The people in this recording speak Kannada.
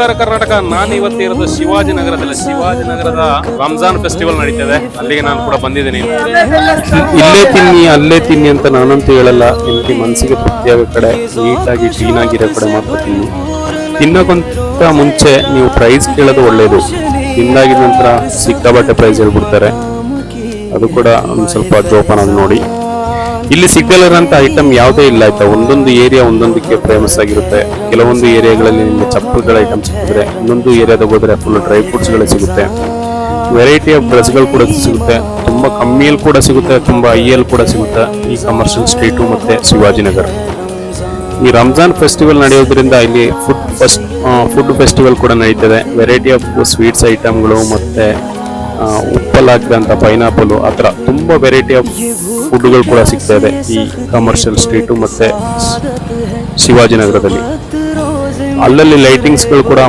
ಉತ್ತರ ಕರ್ನಾಟಕ. ನಾನು ಇವತ್ತಿರೋದು ಶಿವಾಜಿನಗರದಲ್ಲಿ. ಶಿವಾಜಿನಗರದ ರಂಜಾನ್ ಫೆಸ್ಟಿವಲ್ ನಡೀತದೆ, ಅಲ್ಲಿಗೆ ನಾನು ಕೂಡ ಬಂದಿದ್ದೀನಿ. ಇಲ್ಲೇ ತಿನ್ನಿ ಅಲ್ಲೇ ತಿನ್ನಿ ಅಂತ ನಾನಂತೂ ಹೇಳಲ್ಲ. ಇಲ್ಲಿ ಮನಸ್ಸಿಗೆ ತೃಪ್ತಿಯಾಗೋ ಕಡೆ, ನೀಟಾಗಿ ಕ್ಲೀನಾಗಿರೋ ಕಡೆ ಮಾತ್ರ ತಿನ್ನಿ. ತಿನ್ನೋಕ್ಕಿಂತ ಮುಂಚೆ ನೀವು ಪ್ರೈಸ್ ಕೇಳೋದು ಒಳ್ಳೆಯದು. ತಿಂದಾಗಿದ ನಂತರ ಸಿಕ್ಕಾಬಟ್ಟೆ ಪ್ರೈಸ್ ಹೇಳ್ಬಿಡ್ತಾರೆ, ಅದು ಕೂಡ ಒಂದು ಸ್ವಲ್ಪ ಜೋಪಾನ ನೋಡಿ. ಇಲ್ಲಿ ಸಿಗಲಿರೋಂಥ ಐಟಮ್ ಯಾವುದೇ ಇಲ್ಲ ಆಯ್ತಾ. ಒಂದೊಂದು ಏರಿಯಾ ಒಂದೊಂದಕ್ಕೆ ಫೇಮಸ್ ಆಗಿರುತ್ತೆ. ಕೆಲವೊಂದು ಏರಿಯಾಗಳಲ್ಲಿ ನಿಮಗೆ ಚಪ್ಪಲ್ಗಳ ಐಟಮ್ ಸಿಗ್ತದೆ, ಇನ್ನೊಂದು ಏರಿಯಾದಾಗ ಹೋದ್ರೆ ಫುಲ್ ಡ್ರೈ ಫ್ರೂಟ್ಸ್ಗಳೇ ಸಿಗುತ್ತೆ. ವೆರೈಟಿ ಆಫ್ ಡ್ರೆಸ್ಗಳು ಕೂಡ ಸಿಗುತ್ತೆ, ತುಂಬ ಕಮ್ಮಿಯಲ್ಲಿ ಕೂಡ ಸಿಗುತ್ತೆ, ತುಂಬ ಹೈಯಲ್ಲಿ ಕೂಡ ಸಿಗುತ್ತೆ ಈ ಕಮರ್ಷಿಯಲ್ ಸ್ಟ್ರೀಟು ಮತ್ತು ಶಿವಾಜಿನಗರ. ಈ ರಂಜಾನ್ ಫೆಸ್ಟಿವಲ್ ನಡೆಯೋದ್ರಿಂದ ಇಲ್ಲಿ ಫುಡ್ ಫೆಸ್ಟಿವಲ್ ಕೂಡ ನಡೀತದೆ. ವೆರೈಟಿ ಆಫ್ ಸ್ವೀಟ್ಸ್ ಐಟಮ್ಗಳು ಮತ್ತು ಉಪ್ಪಲಾಕಿದಂಥ ಪೈನಾಪಲು, ಆ ಥರ ತುಂಬ ವೆರೈಟಿ ಆಫ್ ಫುಡ್ಗಳು ಕೂಡ ಸಿಗ್ತಾ ಇದೆ ಈ ಕಮರ್ಷಿಯಲ್ ಸ್ಟ್ರೀಟು ಮತ್ತು ಶಿವಾಜಿನಗರದಲ್ಲಿ. ಅಲ್ಲಲ್ಲಿ ಲೈಟಿಂಗ್ಸ್ಗಳು ಕೂಡ